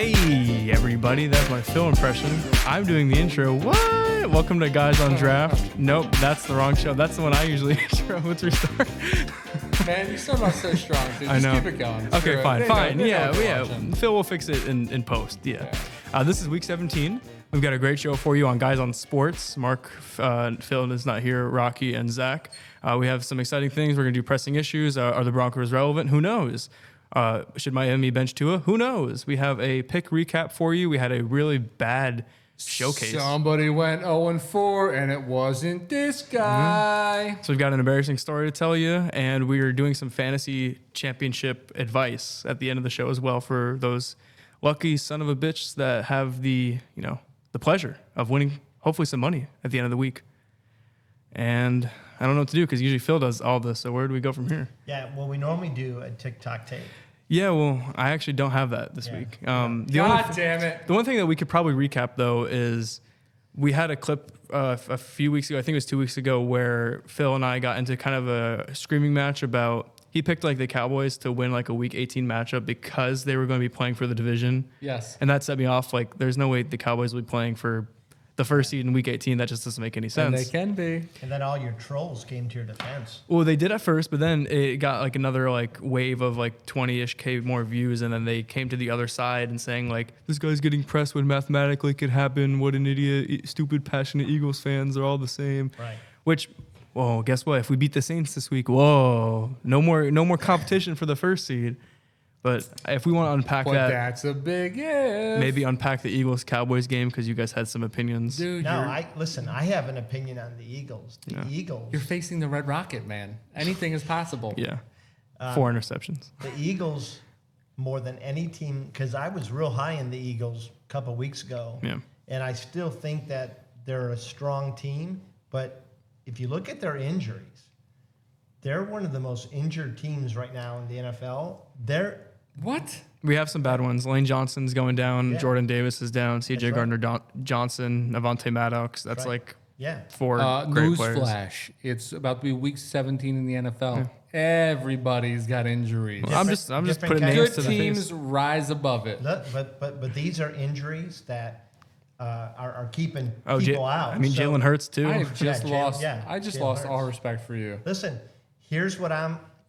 Hey, everybody, that's my Phil impression. I'm doing the intro. What? Welcome to Guys on Draft. Nope, that's the wrong show. That's the one I usually intro. Let's restart. Man, you still not so strong, dude. I know. Just keep it going. Okay, Screw fine. They know Yeah. watching. Phil will fix it in post. Yeah. This is week 17. We've got a great show for you on Guys on Sports. Mark, Phil is not here, Rocky, and Zach. We have some exciting things. We're going to do pressing issues. Are the Broncos relevant? Who knows? Should Miami bench TUA? Who knows? We have a pick recap for you. We had a really bad showcase. Somebody went 0-4, and it wasn't this guy. So we've got an embarrassing story to tell you, and we are doing some fantasy championship advice at the end of the show as well for those lucky son of a bitch that have the pleasure of winning hopefully some money at the end of the week. And I don't know what to do because usually Phil does all this. So where do we go from here? Yeah, well, we normally do a TikTok tape. Yeah, well, I actually don't have that this week. God damn it. The one thing that we could probably recap, though, is we had a clip a few weeks ago, I think it was 2 weeks ago, where Phil and I got into kind of a screaming match about he picked like the Cowboys to win like a week 18 matchup because they were going to be playing for the division. Yes. And that set me off. Like, there's no way the Cowboys will be playing for the first seed in week 18. That just doesn't make any sense. And they can be. And then all your trolls came to your defense. Well, they did at first, but then it got like another like wave of like 20-ish K more views, and then they came to the other side and saying like, this guy's getting pressed when mathematically it could happen. What an idiot. Stupid, passionate Eagles fans are all the same. Right. Which, whoa, guess what? If we beat the Saints this week, whoa, no more competition for the first seed. But if we want to unpack But that, that's a big if. maybe unpack the Eagles-Cowboys game because you guys had some opinions. Dude, No, I have an opinion on the Eagles. The Eagles. you're facing the Red Rocket, man. Anything is possible. Yeah. 4 interceptions. The Eagles, more than any team, because I was real high in the Eagles a couple weeks ago. Yeah. And I still think that they're a strong team. But if you look at their injuries, they're one of the most injured teams right now in the NFL. What? We have some bad ones. Lane Johnson's going down. Yeah. Jordan Davis is down. C.J. That's right. Gardner-Johnson, Avonte Maddox. That's Right. like Yeah. 4 great players. Newsflash. It's about to be week 17 in the NFL. Everybody's got injuries. Well, I'm just Different putting kinds. names Good to the teams face. rise above it. Look, but these are injuries that are keeping Oh, people out. I mean, So, Jalen Hurts too. I have just Yeah, lost. yeah, I just Jalen lost all Hurts. respect for you. Listen, here's what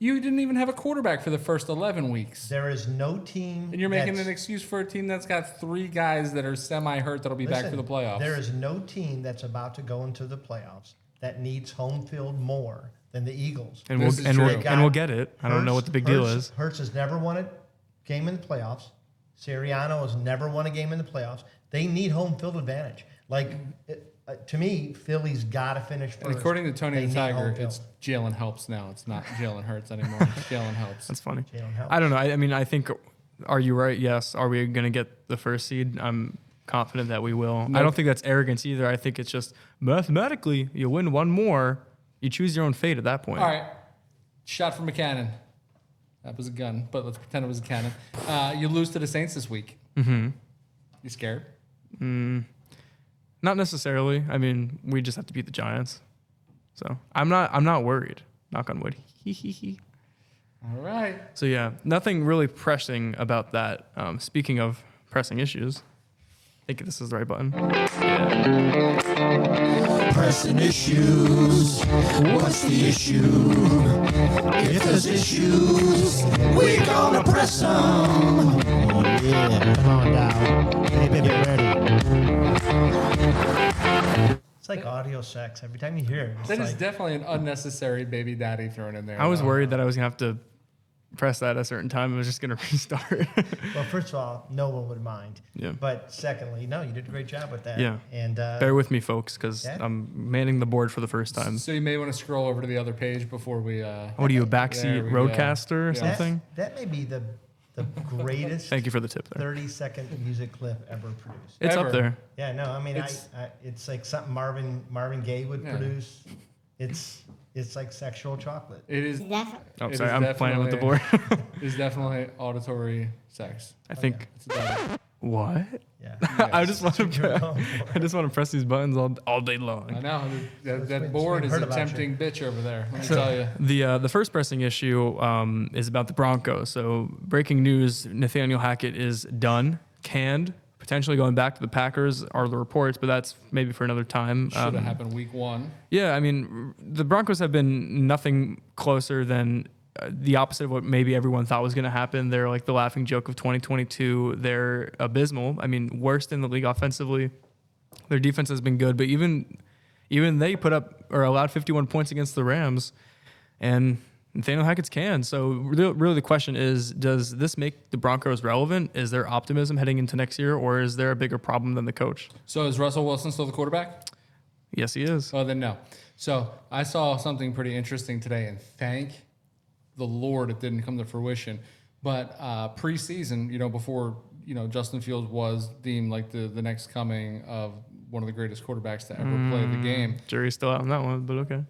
You didn't even have a quarterback for the first 11 weeks. there is no team. And you're making that's- an excuse for a team that's got 3 guys that are semi-hurt that'll be back for listen, the playoffs. There is no team that's about to go into the playoffs that needs home field more than the Eagles. and This is true. we'll get it. I don't know what the big deal is. Hurts has never won a game in the playoffs. Sirianno has never won a game in the playoffs. They need home field advantage. To me, Philly's got to finish first. And according to Tony They the need Tiger, home field. it's Jalen Helps now. It's not Jalen Hurts anymore. It's Jalen Helps. That's funny. Jalen Hurts. I don't know. I mean, I think, are you right? Yes. Are we going to get the first seed? I'm confident that we will. Nope. I don't think that's arrogance either. I think it's just mathematically, you win one more, you choose your own fate at that point. All right. Shot from a cannon. That was a gun, but let's pretend it was a cannon. You lose to the Saints this week. Mm-hmm. You scared? Not necessarily. I mean, we just have to beat the Giants. So I'm not worried. Knock on wood. All right. So yeah, nothing really pressing about that. Speaking of pressing issues, I think this is the right button. Pressing issues. What's the issue? If there's issues, we gonna press them. Oh yeah, come on down. Hey, baby, ready. It's like audio sex. Every time you hear it, it's That is like, definitely an unnecessary baby daddy thrown in there. I was though. worried that I was gonna have to press that at a certain time. It was just gonna restart. well, first of all, no one would mind. Yeah. But secondly, no, you did a great job with that. Yeah. And Bear with me, folks, because Yeah. I'm manning the board for the first time. So you may want to scroll over to the other page before we. What are you, a There backseat we go. roadcaster or Yeah. something? that may be the greatest Thank you for the tip there. 30-second music clip ever produced. It's Ever. up there. Yeah, no, I mean, It's- it's like something Marvin Gaye would Yeah. produce. It's like sexual chocolate. It is. Oh, It sorry, is I'm playing with the board. definitely- It's definitely auditory sex. I think. It's about- What? Yeah. I just want That's what you're to. going for. I just want to press these buttons all day long. I know that been- board it's is been a heard about tempting bitch over there. Let me tell you. The first pressing issue is about the Broncos. So breaking news: Nathaniel Hackett is done. canned, potentially going back to the Packers are the reports, but that's maybe for another time. Should have happened week 1. Yeah, I mean, the Broncos have been nothing closer than the opposite of what maybe everyone thought was going to happen. They're like the laughing joke of 2022. They're abysmal. I mean, worst in the league offensively. Their defense has been good, but even they put up or allowed 51 points against the Rams, and Nathaniel Hackett's canned. So really the question is, does this make the Broncos relevant? Is there optimism heading into next year, or is there a bigger problem than the coach? So is Russell Wilson still the quarterback? Yes, he is. Oh, then no. So I saw something pretty interesting today, and thank the Lord it didn't come to fruition. But preseason, before Justin Fields was deemed like the next coming of one of the greatest quarterbacks to ever play the game. Jury's still out on that one, but okay.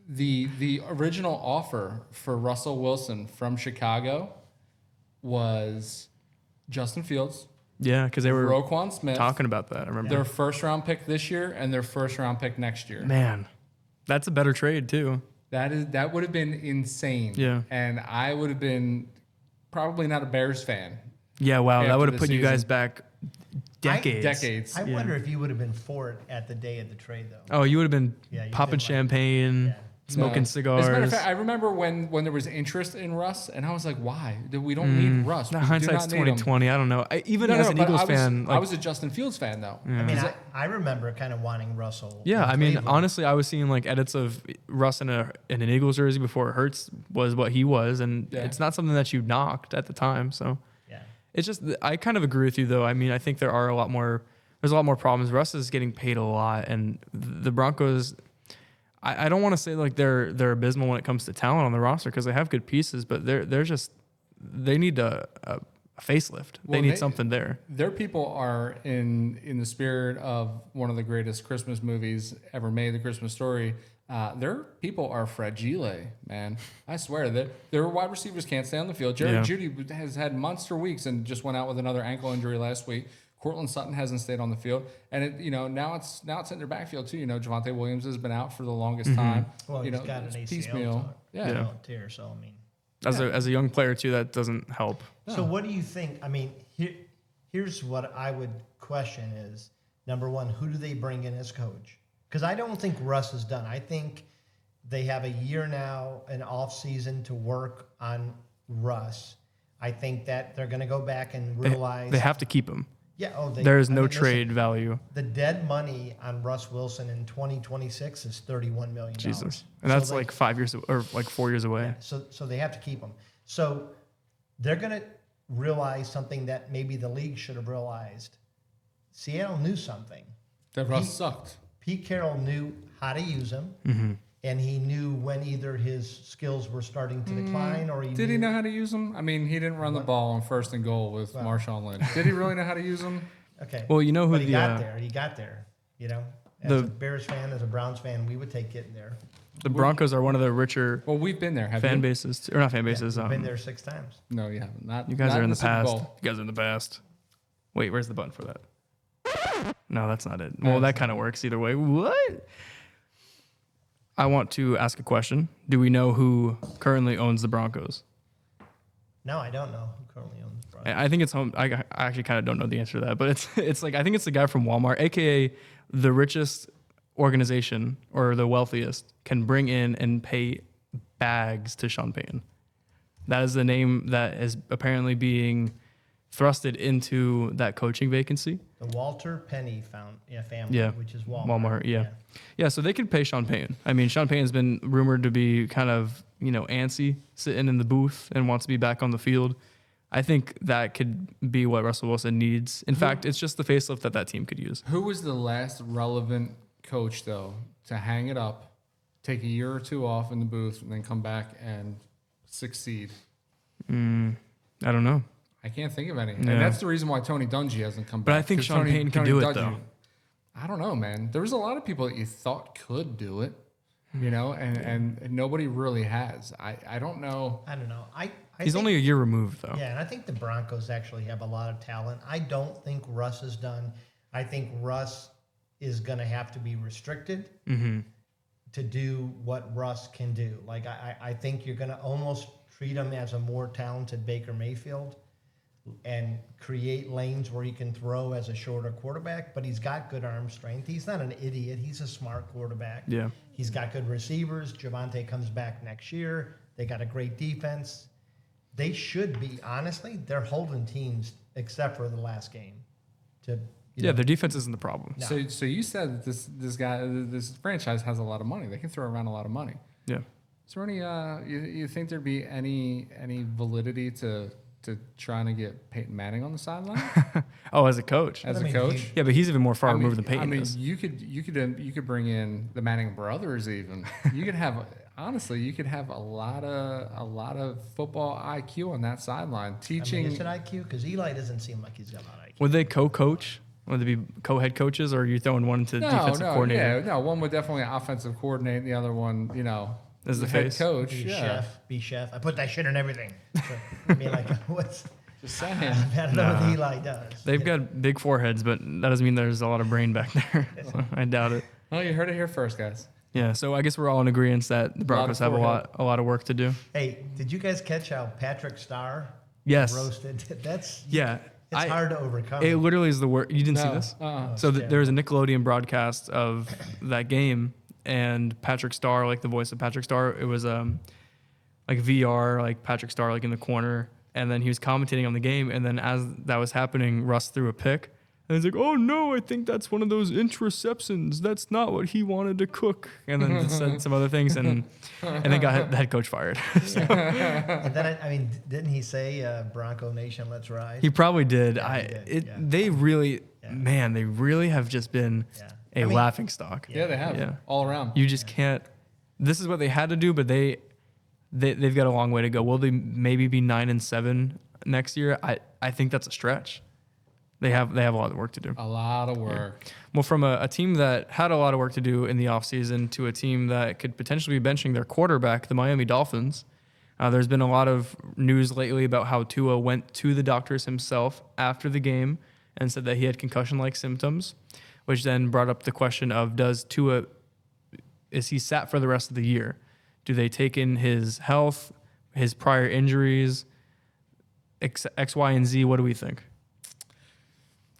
The original offer for Russell Wilson from Chicago was Justin Fields, Yeah, because they were Roquan Smith, talking about that. I remember. their first round pick this year and their first round pick next year. Man, that's a better trade too. That would have been insane. Yeah. And I would have been probably not a Bears fan. Yeah, wow, After that would have the put you guys season. back decades. Decades. I wonder if you would have been for it at the day of the trade, though. Oh, you would have been Yeah, you've popping been like- champagne, Yeah. smoking No. cigars. As a matter of fact, I remember when there was interest in Russ, and I was like, why? We don't need Russ. Nah, We do hindsight's not need him. 2020. I don't know. Even No, as no, an but Eagles I was, fan, I like, was a Justin Fields fan, though. I mean, I remember kind of wanting Russell. yeah, in I mean, Cleveland. honestly, I was seeing like edits of Russ in an Eagles jersey before Hurts was what he was, and Yeah. it's not something that you knocked at the time. So Yeah. it's just I kind of agree with you though. I mean, I think there's a lot more problems. Russ is getting paid a lot, and the Broncos. I don't want to say like they're abysmal when it comes to talent on the roster because they have good pieces, but they need a facelift. They need something there. Their people are in the spirit of one of the greatest Christmas movies ever made, The Christmas Story. Their people are fragile, man. I swear that their wide receivers can't stay on the field. Jerry Jeudy has had monster weeks and just went out with another ankle injury last week. Cortland Sutton hasn't stayed on the field, and now it's in their backfield too. Javonte Williams has been out for the longest time. Well, he's got an it's ACL piecemeal. Yeah. tear, so I mean. As a young player too, that doesn't help. So what do you think? I mean, here's what I would question is, number one, who do they bring in as coach? Because I don't think Russ is done. I think they have a year now, an off season to work on Russ. I think that they're going to go back and realize They have to keep him. Yeah. Oh, There is no listen, trade value. the dead money on Russ Wilson in 2026 is $31 million. Jesus, and that's like 5 years or like 4 years away. Yeah, so they have to keep him. So they're going to realize something that maybe the league should have realized. Seattle knew something. That Russ sucked. Pete Carroll knew how to use him, and he knew when either his skills were starting to decline or Did he know how to use them? I mean, he didn't run the ball on 1st and goal with Marshawn Lynch. Did he really know how to use them? Okay. Well, you know who but he the got there. He got there. As a Bears fan, as a Browns fan, we would take getting there. the Broncos are one of the richer Well, we've been there. Have fan you? bases, or not fan bases. We've been there 6 times. No, you haven't. Not You guys not are in the Super past. Bowl. You guys are in the past. Wait, where's the button for that? No, that's not it. Well, that kind of works either way. What? I want to ask a question. Do we know who currently owns the Broncos? No, I don't know who currently owns the Broncos. I think it's home. I actually kind of don't know the answer to that, but it's like I think it's the guy from Walmart, aka the richest organization or the wealthiest can bring in and pay bags to Sean Payton. That is the name that is apparently being thrusted into that coaching vacancy. The Walter Penny family, Yeah. which is Walmart. Walmart, yeah. So they can pay Sean Payton. I mean, Sean Payton's been rumored to be kind of, antsy, sitting in the booth and wants to be back on the field. I think that could be what Russell Wilson needs. In fact, it's just the facelift that team could use. Who was the last relevant coach, though, to hang it up, take a year or two off in the booth, and then come back and succeed? I don't know. I can't think of any. Yeah. And that's the reason why Tony Dungy hasn't come But back. I think 'cause Sean Payton could do it, though. I don't know, man. There was a lot of people that you thought could do it, and nobody really has. I don't know. I don't know. I He's think, only a year removed, though. Yeah, and I think the Broncos actually have a lot of talent. I don't think Russ is done. I think Russ is going to have to be restricted to do what Russ can do. Like, I think you're going to almost treat him as a more talented Baker Mayfield. and create lanes where he can throw as a shorter quarterback, but he's got good arm strength. He's not an idiot. He's a smart quarterback. Yeah. He's got good receivers. Javonte comes back next year. They got a great defense. They should be, honestly, they're holding teams except for the last game. Their defense isn't the problem. So you said that this franchise has a lot of money. They can throw around a lot of money. Yeah. Is there any you think there'd be any validity to trying to get Peyton Manning on the sideline Oh, as a coach. as a coach? Yeah, but he's even more far removed than Peyton is. you could bring in the Manning brothers. Even you could have a lot of football IQ on that sideline teaching. Is it IQ? Because Eli doesn't seem like he's got a lot of IQ. Would they co-coach? Would they be co-head coaches, or are you throwing one to defensive coordinator? Yeah, no, one would definitely offensive coordinate, the other one, As the head face? coach. Be chef. I put that shit in everything. So, I mean, like, what's... Just saying. I don't know what Eli does. They've got big foreheads, but that doesn't mean there's a lot of brain back there. So I doubt it. Well, you heard it here first, guys. Yeah, so I guess we're all in agreement that the Broncos have a lot of work to do. Hey, did you guys catch how Patrick Starr Yes. roasted? That's... Yeah. It's hard to overcome. It literally is the word. You didn't see No. this? Uh-uh. So there was a Nickelodeon broadcast of that game, and Patrick Starr, like the voice of Patrick Starr, it was like VR, like Patrick Starr, like in the corner, and then he was commentating on the game, and then as that was happening, Russ threw a pick, and he's like, "Oh no, I think that's one of those interceptions. That's not what he wanted to cook," and then said some other things, and then got the head coach fired. So, And then, I mean, didn't he say, Bronco Nation, let's ride? he probably did. Yeah, he did, yeah. They really, Yeah. man, they really have just been Yeah. a laughing stock. Yeah, they have. Yeah. All around. You just can't. This is what they had to do, but they've got a long way to go. Will they maybe be 9-7 next year? I think that's a stretch. They have a lot of work to do. A lot of work. Well, from a team that had a lot of work to do in the offseason to a team that could potentially be benching their quarterback, the Miami Dolphins. There's been a lot of news lately about how Tua went to the doctors himself after the game and said that he had concussion-like symptoms, which then brought up the question of, is he sat for the rest of the year? Do they take in his health, his prior injuries, X, Y, and Z? What do we think?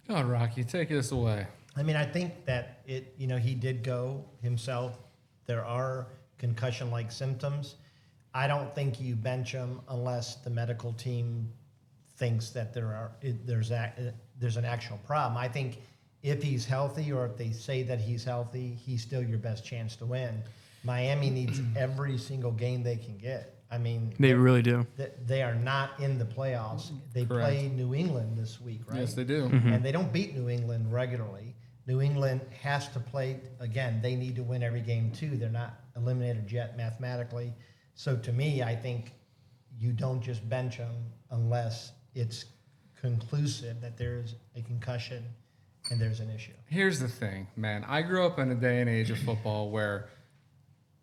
God, Rocky, take this away. I mean, I think that he did go himself. There are concussion-like symptoms. I don't think you bench him unless the medical team thinks that there's an actual problem. I think if he's healthy, or if they say that he's healthy, he's still your best chance to win. Miami needs every single game they can get. I mean, They really do. they are not in the playoffs. They Correct. play New England this week, right? Yes, they do. And they don't beat New England regularly. New England has to play, again, they need to win every game too. They're not eliminated yet mathematically. So to me, I think you don't just bench them unless it's conclusive that there's a concussion and there's an issue. Here's the thing, man. I grew up in a day and age of football where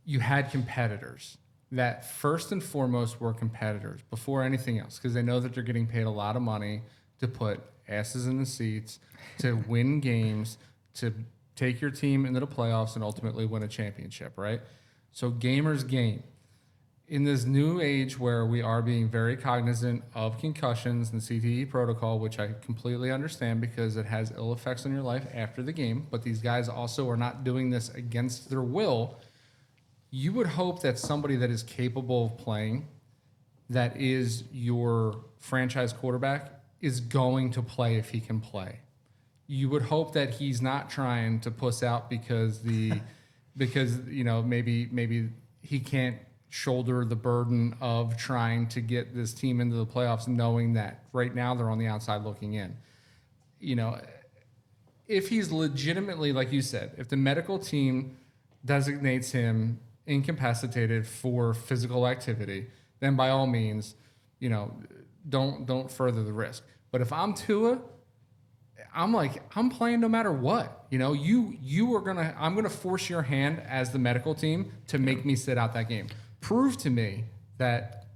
you had competitors that first and foremost were competitors before anything else, because they know that they're getting paid a lot of money to put asses in the seats, to win games, to take your team into the playoffs and ultimately win a championship, right? So gamers game. In this new age where we are being very cognizant of concussions and CTE protocol, which I completely understand because it has ill effects on your life after the game, but these guys also are not doing this against their will. You would hope that somebody that is capable of playing, that is your franchise quarterback, is going to play if he can play. You would hope that he's not trying to puss out because maybe he can't shoulder the burden of trying to get this team into the playoffs, knowing that right now they're on the outside looking in. If he's legitimately, like you said, if the medical team designates him incapacitated for physical activity, then by all means, don't further the risk. But if I'm Tua, I'm playing no matter what. I'm gonna force your hand as the medical team to make me sit out that game. Prove to me that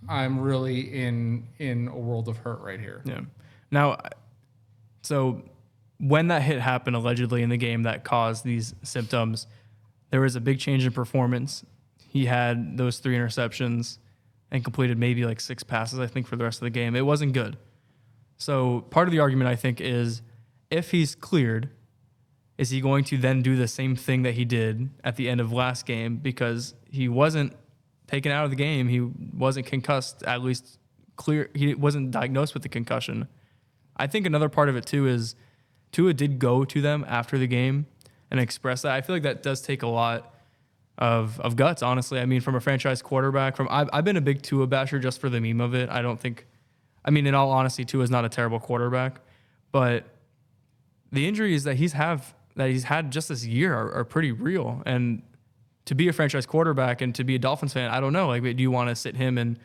I'm really in a world of hurt right here. Yeah. Now, so when that hit happened allegedly in the game that caused these symptoms, there was a big change in performance. He had those 3 interceptions and completed maybe like 6 passes, I think, for the rest of the game. It wasn't good. So part of the argument, I think, is if he's cleared, is he going to then do the same thing that he did at the end of last game because he wasn't taken out of the game? He wasn't concussed, at least clear. He wasn't diagnosed with the concussion. I think another part of it, too, is Tua did go to them after the game and express that. I feel like that does take a lot of guts, honestly. I mean, from a franchise quarterback, I've been a big Tua basher just for the meme of it. In all honesty, Tua is not a terrible quarterback, but the injuries that he's had just this year are pretty real. And to be a franchise quarterback and to be a Dolphins fan, I don't know. Like, do you want to sit him and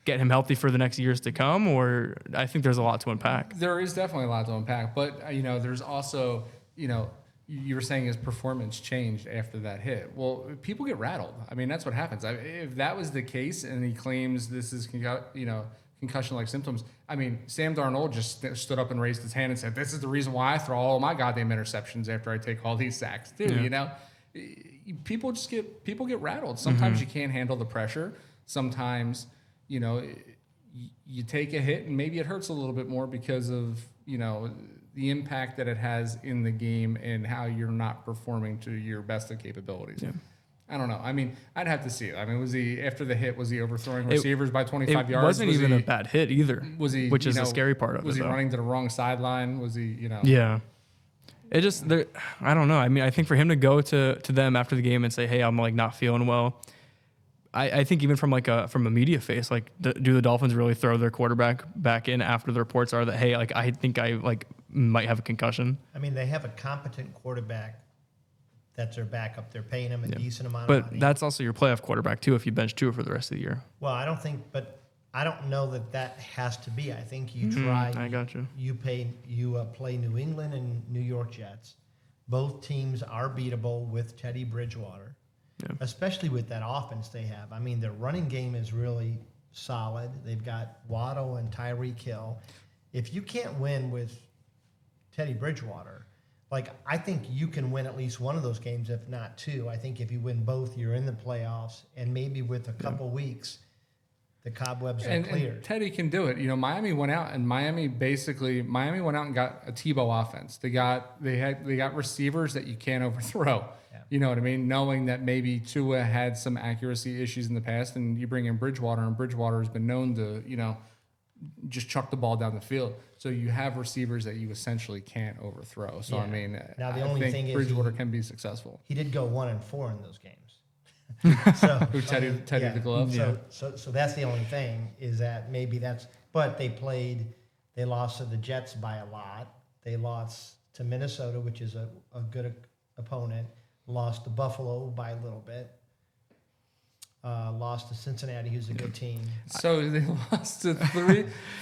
get him healthy for the next years to come? Or I think there's a lot to unpack. There is definitely a lot to unpack, but there's also, you were saying his performance changed after that hit. Well, people get rattled. I mean, that's what happens. If that was the case and he claims this is, concussion-like symptoms, I mean, Sam Darnold just stood up and raised his hand and said, "This is the reason why I throw all my goddamn interceptions after I take all these sacks too." Yeah. People get rattled. Sometimes you can't handle the pressure. Sometimes, you take a hit and maybe it hurts a little bit more because of, the impact that it has in the game and how you're not performing to your best of capabilities. Yeah. I don't know. I mean, I'd have to see it. I mean, was he overthrowing receivers by 25 yards? It wasn't even a bad hit either. Was he? Which is the scary part of it. Was he running to the wrong sideline? Was he? Yeah. It just, I don't know. I mean, I think for him to go to them after the game and say, "Hey, I'm like not feeling well," I think even from a media face, like, do the Dolphins really throw their quarterback back in after the reports are that, hey, like, I think I might have a concussion? I mean, they have a competent quarterback. That's their backup. They're paying him a decent amount of money. But that's also your playoff quarterback too if you bench Tua for the rest of the year. Well, I don't know that has to be. I think you try. I got you. You play New England and New York Jets. Both teams are beatable with Teddy Bridgewater, especially with that offense they have. I mean, their running game is really solid. They've got Waddle and Tyreek Hill. If you can't win with Teddy Bridgewater, I think you can win at least one of those games, if not two. I think if you win both, you're in the playoffs, and maybe with a couple weeks, the cobwebs are cleared. And Teddy can do it. Miami went out and got a Tebow offense. They got receivers that you can't overthrow. Yeah. You know what I mean? Knowing that maybe Tua had some accuracy issues in the past, and you bring in Bridgewater, and Bridgewater has been known to, just chuck the ball down the field. So you have receivers that you essentially can't overthrow. So, I mean, now the only thing is Bridgewater can be successful. He did go 1-4 in those games. So Teddy the glove. So that's the only thing is that maybe but they lost to the Jets by a lot. They lost to Minnesota, which is a good opponent. Lost to Buffalo by a little bit. Lost to Cincinnati, who's a good team. So they lost to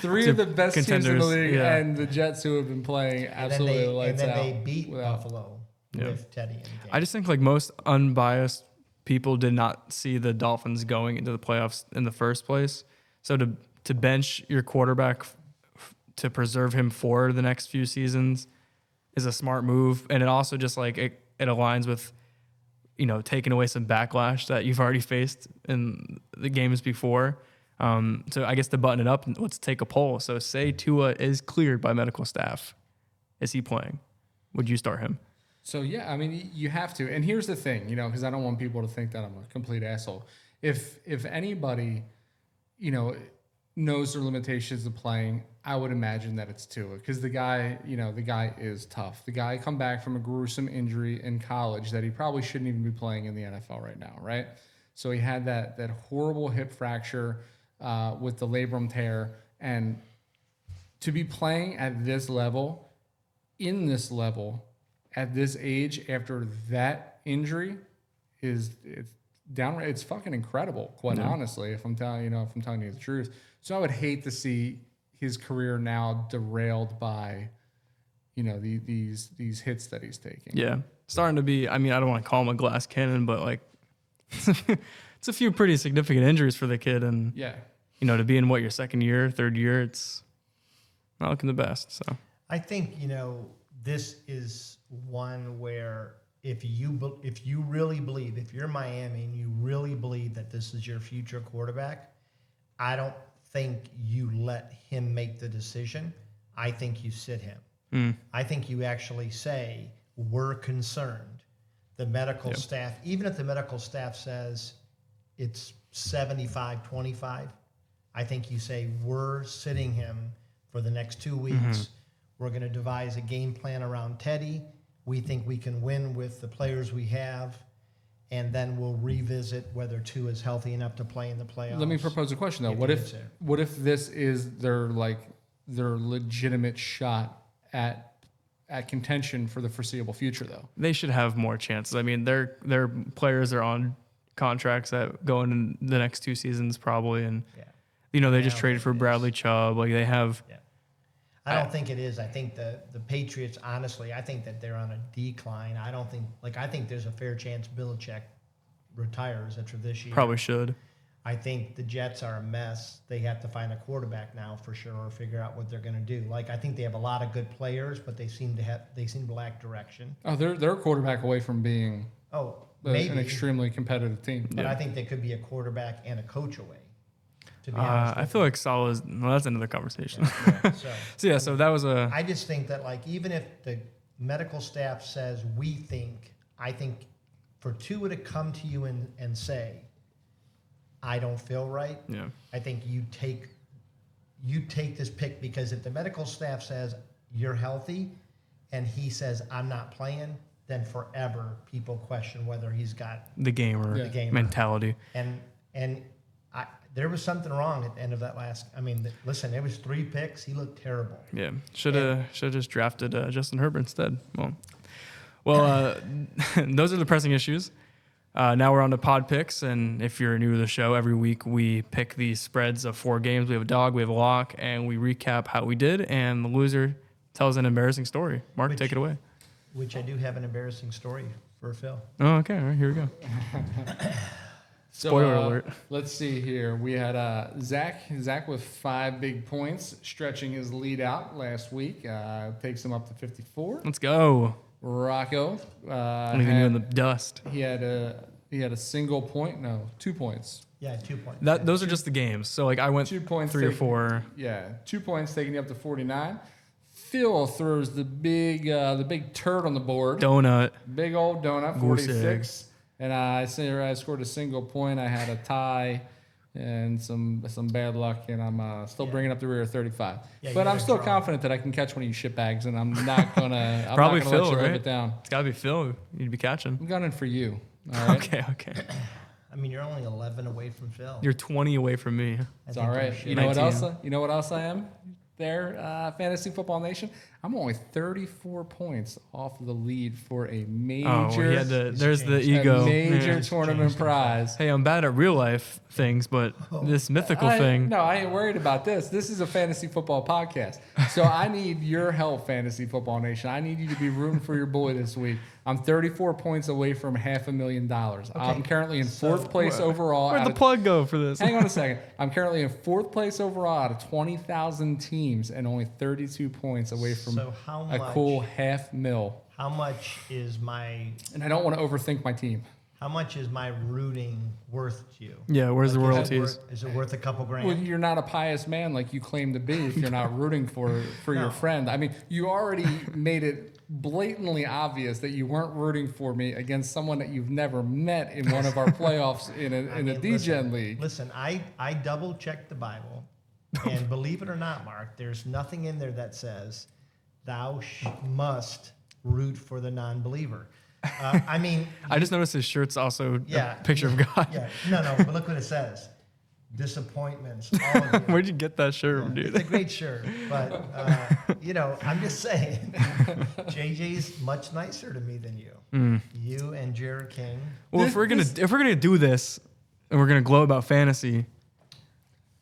three of the best teams in the league, and the Jets, who have been playing absolutely lights out. And then they beat Buffalo with Teddy in the game. I just think most unbiased people did not see the Dolphins going into the playoffs in the first place. So to bench your quarterback to preserve him for the next few seasons is a smart move, and it also just it aligns with taking away some backlash that you've already faced in the games before. So I guess to button it up, let's take a poll. So say Tua is cleared by medical staff. Is he playing? Would you start him? So, yeah, I mean, you have to. And here's the thing, because I don't want people to think that I'm a complete asshole. If anybody, knows their limitations of playing, I would imagine that it's Tua, because the guy is tough. The guy come back from a gruesome injury in college that he probably shouldn't even be playing in the NFL right now, right? So he had that horrible hip fracture with the labrum tear, and to be playing at this level, at this age after that injury it's downright, it's fucking incredible, quite honestly, if I'm telling you the truth. So I would hate to see his career now derailed by, these hits that he's taking. Yeah. Starting to be, I don't want to call him a glass cannon, but it's a few pretty significant injuries for the kid. And, to be in your second year, third year, it's not looking the best. So I think, this is one where if you really believe, if you're Miami and you really believe that this is your future quarterback, I don't think you let him make the decision. I think you sit him. I think you actually say, we're concerned. The medical staff, even if the medical staff says it's 75-25, I think you say, we're sitting him for the next 2 weeks. We're going to devise a game plan around Teddy. We think we can win with the players we have. And then we'll revisit whether TUA is healthy enough to play in the playoffs. Let me propose a question though. What if this is their legitimate shot at contention for the foreseeable future though? They should have more chances. I mean, their players are on contracts that go in the next 2 seasons probably, and they just traded for Bradley Chubb. Like they have. Yeah. I don't think it is. I think the Patriots, honestly, I think that they're on a decline. I think there's a fair chance Belichick retires after this year. Probably should. I think the Jets are a mess. They have to find a quarterback now for sure, or figure out what they're going to do. Like I think they have a lot of good players, but they seem to lack direction. Oh, they're a quarterback away from being maybe an extremely competitive team. But I think they could be a quarterback and a coach away. To be honest, I feel like Salah is. Well, that's another conversation. So that was a. I just think that even if the medical staff says I think for Tua to come to you and say, I don't feel right. Yeah. I think you take this pick, because if the medical staff says you're healthy, and he says I'm not playing, then forever people question whether he's got the gamer mentality. And there was something wrong at the end of that last. I mean, listen, it was 3 picks. He looked terrible. Yeah, should have just drafted Justin Herbert instead. Well, those are the pressing issues. Now we're on to pod picks, and if you're new to the show, every week we pick these spreads of 4 games. We have a dog, we have a lock, and we recap how we did, and the loser tells an embarrassing story. Mark, take it away. Which I do have an embarrassing story for Phil. Oh, okay. All right, here we go. Spoiler alert. Let's see here. We had Zach with 5 big points, stretching his lead out last week. Takes him up to 54. Let's go. Rocco. Leaving you in the dust. He had a single point. No, 2 points. Yeah, 2 points. Those are just the games. So I went 2 points, 3 or 4. Yeah, 2 points taking you up to 49. Phil throws the big turd on the board. Donut. Big old donut, 46. And I scored a single point. I had a tie and some bad luck, and I'm still bringing up the rear 35. Yeah, but I'm still confident that I can catch one of you shitbags, and I'm not gonna. Probably not gonna Phil, let you right? live it down. It's gotta be Phil. You'd be catching. I'm gunning for you. All right? Okay. I mean, you're only 11 away from Phil. You're 20 away from me. It's all right. You know 19. What else? You know what else I am? There, Fantasy Football Nation. I'm only 34 points off of the lead for a major. There's the ego. Major tournament prize. Hey, I'm bad at real life things, but this mythical thing. No, I ain't worried about this. This is a fantasy football podcast, so I need your help, Fantasy Football Nation. I need you to be rooting for your boy this week. I'm 34 points away from $500,000. Okay. I'm currently in 4th place overall. Where'd the plug go for this? Hang on a second. I'm currently in 4th place overall out of 20,000 teams and only 32 points away from a cool $500,000. How much is my... And I don't want to overthink my team. How much is my rooting worth to you? Yeah, where's the royalties? Is it worth a couple grand? Well, you're not a pious man like you claim to be if you're not rooting for your friend. I mean, you already made it blatantly obvious that you weren't rooting for me against someone that you've never met in one of our playoffs in a D-Gen league. Listen, I double-checked the Bible, and believe it or not, Mark, there's nothing in there that says thou must root for the non-believer. I mean, I just noticed his shirt's also a picture of God. Yeah, no, but look what it says: disappointments. All of you. Where'd you get that shirt, dude? It's a great shirt, but I'm just saying, JJ's much nicer to me than you. You and Jared King. Well, if we're gonna do this, and we're gonna glow about fantasy,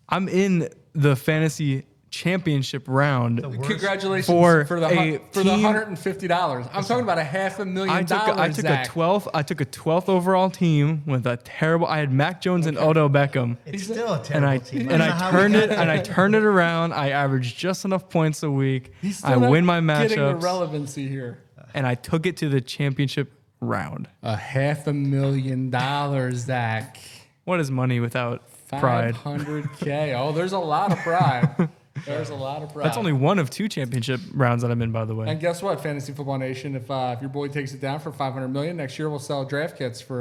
I'm in the fantasy championship round. Congratulations for the $150. I'm talking about $500,000. I took a 12th overall team with a terrible. I had Mac Jones and Odell Beckham. It's still a terrible team. And I turned it around. I averaged just enough points a week. I win my matchups. Getting the relevancy here. And I took it to the championship round. $500,000, Zach. What is money without pride? $500K. Oh, there's a lot of pride. There's a lot of pride. That's only one of 2 championship rounds that I'm in, by the way. And guess what, Fantasy Football Nation? If your boy takes it down for $500 million, next year we'll sell draft kits for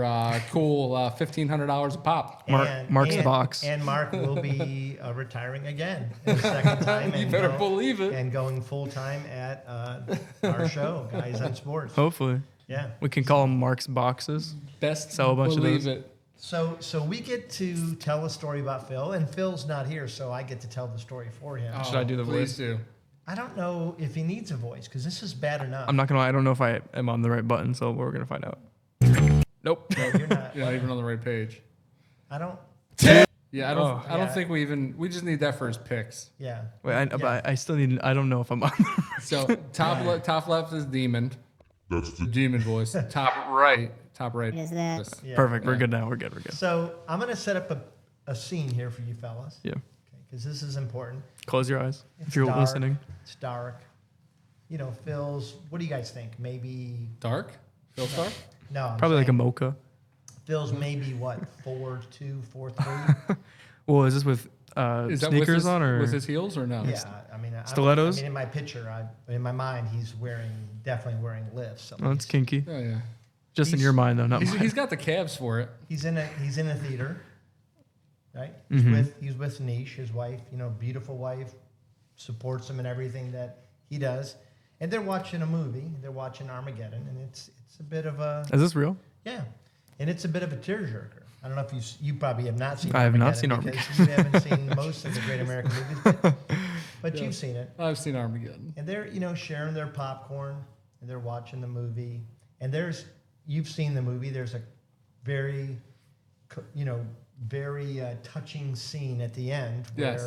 cool $1,500 a pop. Mark's box. And Mark will be retiring again the second time. You better believe it. And going full time at our show, Guys on Sports. Hopefully. Yeah. We can call them Mark's boxes. Best Sell a bunch of believe those. it. So we get to tell a story about Phil, and Phil's not here, so I get to tell the story for him. Should I do the Please voice? do. I don't know if he needs a voice because this is bad enough. I'm not going to lie. I don't know if I am on the right button, so we're going to find out. Nope. No, you're not. You're not even on the right page. I don't. Yeah, I don't think we just need that for his picks. Yeah. Wait, but I still need. I don't know if I'm on. So top left is Demon. That's the Demon voice. Top right. Is that? Yeah. Perfect. We're good now. We're good. So I'm going to set up a scene here for you fellas. Yeah. Because this is important. Close your eyes It's if you're dark. listening. It's dark. You know, Phil's. What do you guys think? Maybe. Dark? Phil Stark? No. I'm Probably like a saying mocha. Phil's maybe what 4-2, 4-3. Well, is this with Is that sneakers with his, on or with his heels or no? Yeah, I mean, Stilettos? I mean, in my picture, in my mind, he's definitely wearing lifts. Oh, it's kinky. Oh yeah. Just in He's- your mind, though, not mine. He's got the calves for it. He's in a theater, right? He's with Niche, his wife. You know, beautiful wife, supports him in everything that he does. And they're watching a movie. They're watching Armageddon, and it's a bit of a Is this real? yeah, and it's a bit of a tearjerker. I don't know if you probably have not seen. I have not seen because you haven't seen most of the Great American movies, but you've seen it. I've seen Armageddon. And they're sharing their popcorn and they're watching the movie. And you've seen the movie. There's a very, very touching scene at the end Yes.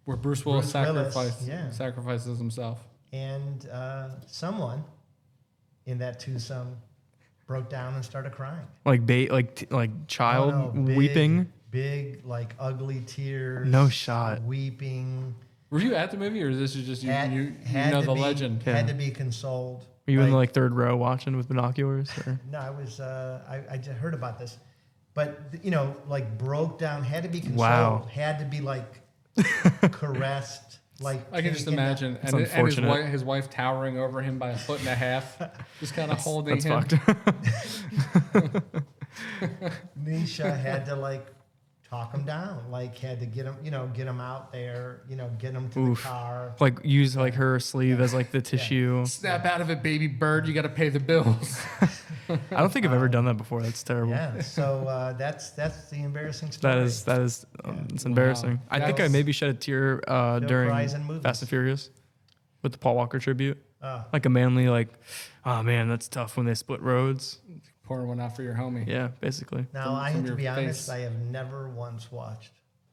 where Bruce Willis yeah. sacrifices himself. and someone in that twosome broke down and started crying. Like child Oh, no, weeping. big like ugly tears. No shot. Weeping. Were you at the movie, or is this just you Had know to the be- legend? Had to be consoled. Were you in the third row watching with binoculars? Or? No, I was. I just heard about this, but broke down. Had to be consoled. Wow. Had to be caressed. I can just taken down. imagine, That's and unfortunate. his wife towering over him by 1.5 feet, just kind of holding That's him. fucked. Nisha had to talk him down. Had to get him out there. Get him to Oof. the car. Use her sleeve as the tissue. Snap out of it, baby bird! You got to pay the bills. I don't think I've ever done that before. That's terrible. Yeah. So that's the embarrassing story. That is it's embarrassing. I think I That's- maybe shed a tear during cries in movies. Fast and Furious with the Paul Walker tribute. Oh. Like a manly oh man, that's tough when they split roads. Pouring one out for your homie. Yeah, basically. Now I have to your be honest. face. I have never once watched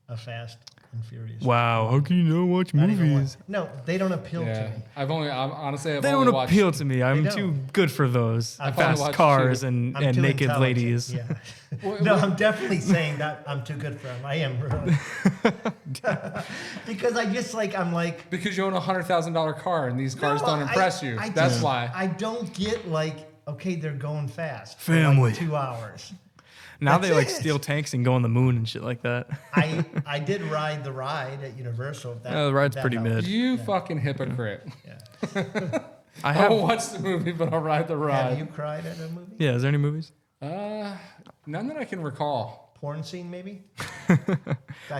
a Fast and Furious. Wow, how can you not watch Not even movies? once. No, they don't appeal to Yeah, me. I've honestly They only don't watched. appeal to me. I'm They too don't. good for those I've only fast watched cars two. and I'm too naked intelligent. ladies. Yeah. What- No, what- I'm definitely saying that I'm too good for them. I am really. Because I just Because you own a $100,000 car and these cars don't impress you. I That's just- why. I don't get okay, they're going fast. For Family. 2 hours. Now That's they it. steal tanks and go on the moon and shit like that. I did ride the ride at Universal. If that, Yeah, the ride's that pretty helps. mid. You fucking hypocrite. Yeah. I I have. won't watch the movie, but I'll ride the Have ride. you cried at a movie? Yeah, is there any movies? None that I can recall. Porn scene, maybe?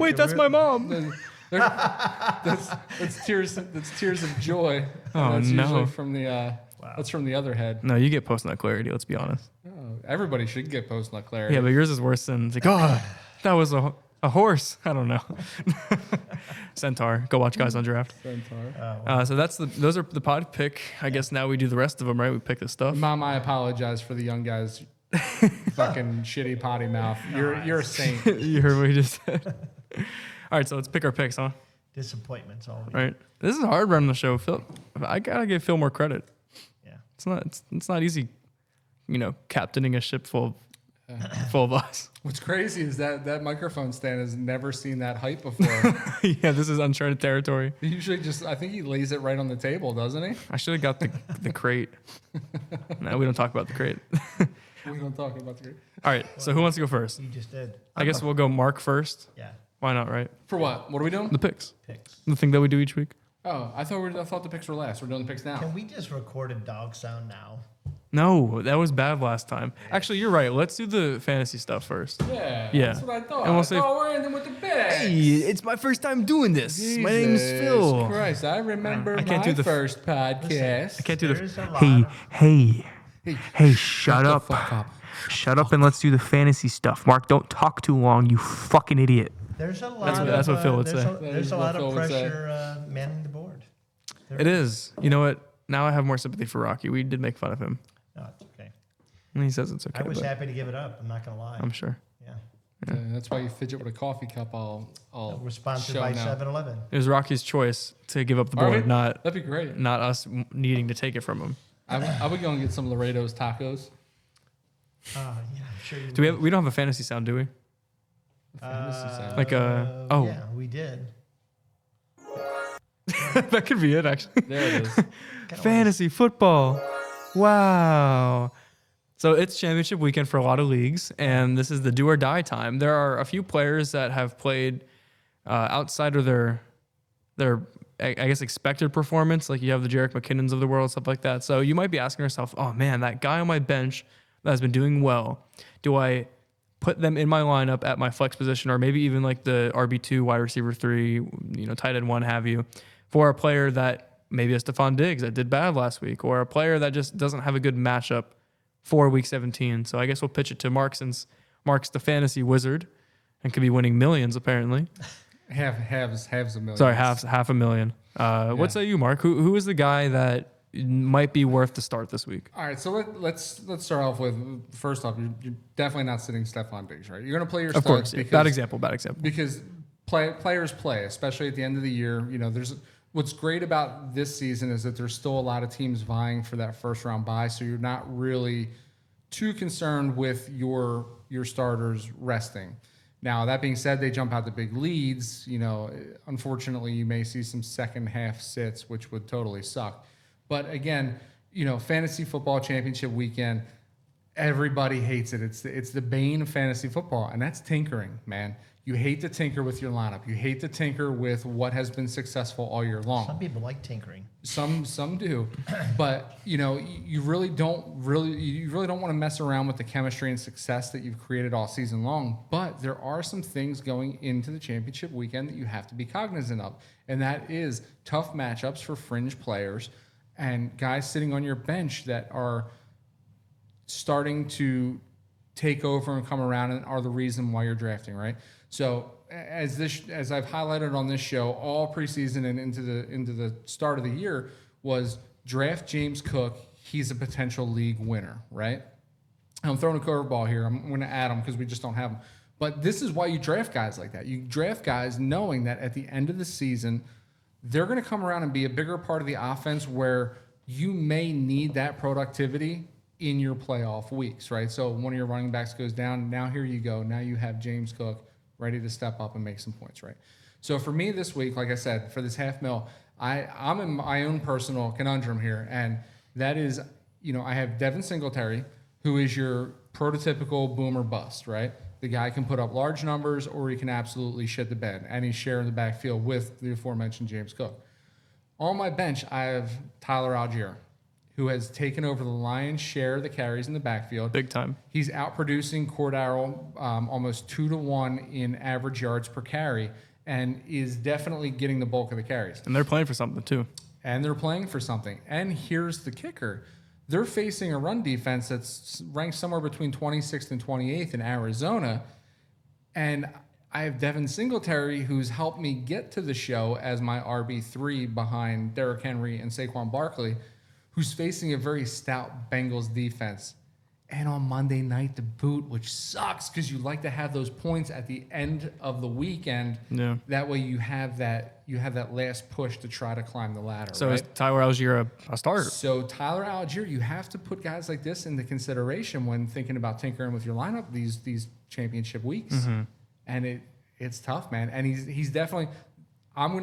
Wait, that's my mom. That's tears. That's tears of joy. Oh, that's no. usually from the. That's from the other head. No, you get post-nut clarity. Let's be honest. Oh, everybody should get post-nut clarity. Yeah, but yours is worse than that was a horse. I don't know. Centaur. Go watch Guys on Draft. Centaur. So those are the pod pick. I guess now we do the rest of them, right? We pick the stuff. Mom, I apologize for the young guys. Fucking shitty potty mouth. You're a saint. You heard what he just said. All right, so let's pick our picks, huh? Disappointments all week. Right. This is hard running the show, Phil. I gotta give Phil more credit. Yeah. It's not easy, captaining a ship full of us. What's crazy is that microphone stand has never seen that height before. Yeah, this is uncharted territory. He usually I think he lays it right on the table, doesn't he? I should have got the crate. No, we don't talk about the crate. We don't talk about the. All right, so who wants to go first? You just did. I guess we'll go Mark first. Yeah. Why not, right? For what? What are we doing? The picks. Picks. The thing that we do each week. Oh, I thought the picks were last. We're doing the picks now. Can we just record a dog sound now? No, that was bad last time. Actually, you're right. Let's do the fantasy stuff first. Yeah, Yeah. that's what I thought. And we'll I say- thought we're ending with the picks. Hey, it's my first time doing this. My name's Jesus Phil. Christ, I remember can't my do the- first podcast. I can't do There's the. a lot of- Hey, shut the up. fuck up. Shut up and let's do the fantasy stuff. Mark, don't talk too long, you fucking idiot. There's a lot of that's what Phil would there's say. A, That there's is a what lot Phil of would say. pressure manning the board. It is. You know what? Now I have more sympathy for Rocky. We did make fun of him. No, it's okay. And he says it's okay. I was but happy to give it up. I'm not gonna lie. I'm sure. Yeah. That's why you fidget with a coffee cup. I'll We're sponsored show by now. 7-Eleven. It was Rocky's choice to give up the Are we? board, not That'd be great. us needing to take it from him. I would go and get some Laredo's tacos. Yeah, I'm sure you Do we have? We don't have a fantasy sound, do we? Fantasy sound. Like a- oh. Yeah, we did. That could be it, actually. There it is. Fantasy football. Wow. So it's championship weekend for a lot of leagues, and this is the do or die time. There are a few players that have played outside of their I guess expected performance. Like you have the Jerick McKinnons of the world, stuff like that. So you might be asking yourself, oh man, that guy on my bench that has been doing well, do I put them in my lineup at my flex position, or maybe even like the RB2, wide receiver 3, tight end 1, have you, for a player that maybe a Stephon Diggs that did bad last week, or a player that just doesn't have a good matchup for week 17. So I guess we'll pitch it to Mark, since Mark's the fantasy wizard and could be winning millions apparently. Halves a million. Sorry, half a million. What say you, Mark? Who is the guy that might be worth the start this week? All right, so let's start off with, first off, you're definitely not sitting Stephon Diggs, right? You're going to play your Of studs course, yeah. Bad example. because players play, especially at the end of the year. There's what's great about this season is that there's still a lot of teams vying for that first round bye, so you're not really too concerned with your starters resting. Now, that being said, they jump out to big leads. Unfortunately, you may see some second half sits, which would totally suck. But again, fantasy football championship weekend, everybody hates it. It's the bane of fantasy football, and that's tinkering, man. You hate to tinker with your lineup. You hate to tinker with what has been successful all year long. Some people like tinkering. Some do, but you really don't want to mess around with the chemistry and success that you've created all season long. But there are some things going into the championship weekend that you have to be cognizant of, and that is tough matchups for fringe players and guys sitting on your bench that are starting to take over and come around and are the reason why you're drafting, right? So as I've highlighted on this show, all preseason and into the start of the year was draft James Cook. He's a potential league winner, right? I'm throwing a curveball here. I'm going to add him because we just don't have him. But this is why you draft guys like that. You draft guys knowing that at the end of the season, they're going to come around and be a bigger part of the offense where you may need that productivity in your playoff weeks, right? So one of your running backs goes down. Now here you go. Now you have James Cook ready to step up and make some points, right? So for me this week, like I said, for this $500,000, I'm in my own personal conundrum here, and that is, I have Devin Singletary, who is your prototypical boomer bust, right? The guy can put up large numbers, or he can absolutely shit the bed, and he's sharing the backfield with the aforementioned James Cook. On my bench, I have Tyler Algier, who has taken over the lion's share of the carries in the backfield. Big time. He's outproducing Cordaro almost 2-to-1 in average yards per carry, and is definitely getting the bulk of the carries. And they're playing for something too. And they're playing for something. And here's the kicker. They're facing a run defense that's ranked somewhere between 26th and 28th in Arizona. And I have Devin Singletary, who's helped me get to the show as my RB3 behind Derrick Henry and Saquon Barkley, who's facing a very stout Bengals defense. And on Monday night to boot, which sucks because you like to have those points at the end of the weekend. Yeah. That way you have that last push to try to climb the ladder. So right? is Tyler Algier a starter? So Tyler Algier, you have to put guys like this into consideration when thinking about tinkering with your lineup these championship weeks. Mm-hmm. And it's tough, man. And he's definitely. I'm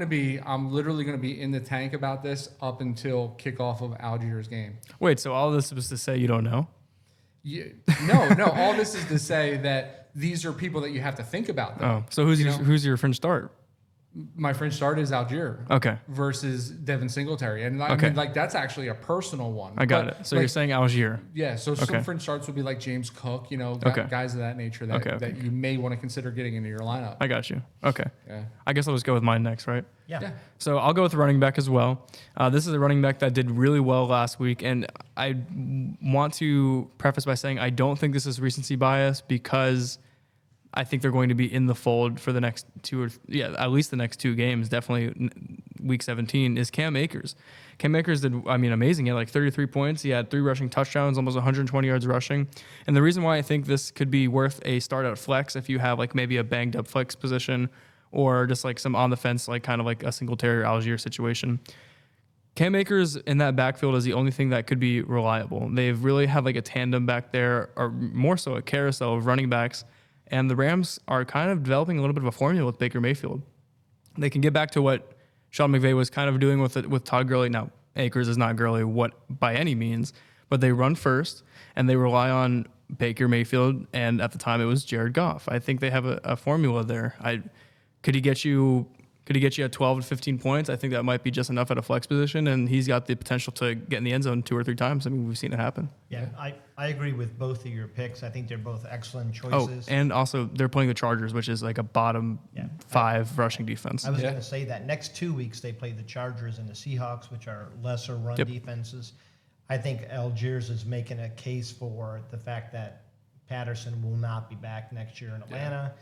literally going to be in the tank about this up until kickoff of Algier's game. Wait, so all this was to say you don't know? No. All this is to say that these are people that you have to think about. Though. Oh, so who's your fringe start? My French start is Algier. Okay. Versus Devin Singletary. And I mean, like, that's actually a personal one. I got it. So you're saying Algier. Yeah. So some French starts would be like James Cook, guys of that nature that you may want to consider getting into your lineup. I got you. Okay. Yeah. I guess I'll just go with mine next, right? Yeah. So I'll go with the running back as well. This is a running back that did really well last week. And I want to preface by saying I don't think this is recency bias because I think they're going to be in the fold for the next at least the next 2 games. Definitely week 17 is Cam Akers. Cam Akers did, amazing. He had like 33 points. He had 3 rushing touchdowns, almost 120 yards rushing. And the reason why I think this could be worth a start at flex if you have like maybe a banged up flex position or just like some on the fence, like kind of like a Singletary or Algier situation. Cam Akers in that backfield is the only thing that could be reliable. They've really had like a tandem back there, or more so a carousel of running backs. And the Rams are kind of developing a little bit of a formula with Baker Mayfield. They can get back to what Sean McVay was kind of doing with Todd Gurley. Now, Akers is not Gurley by any means, but they run first, and they rely on Baker Mayfield, and at the time it was Jared Goff. I think they have a formula there. Could he get you at 12 to 15 points? I think that might be just enough at a flex position, and he's got the potential to get in the end zone 2 or 3 times. I mean, we've seen it happen. Yeah, I agree with both of your picks. I think they're both excellent choices. Oh, and also they're playing the Chargers, which is like a bottom 5 rushing defense. I was going to say that next 2 weeks they play the Chargers and the Seahawks, which are lesser run defenses. I think Algiers is making a case for the fact that Patterson will not be back next year in Atlanta.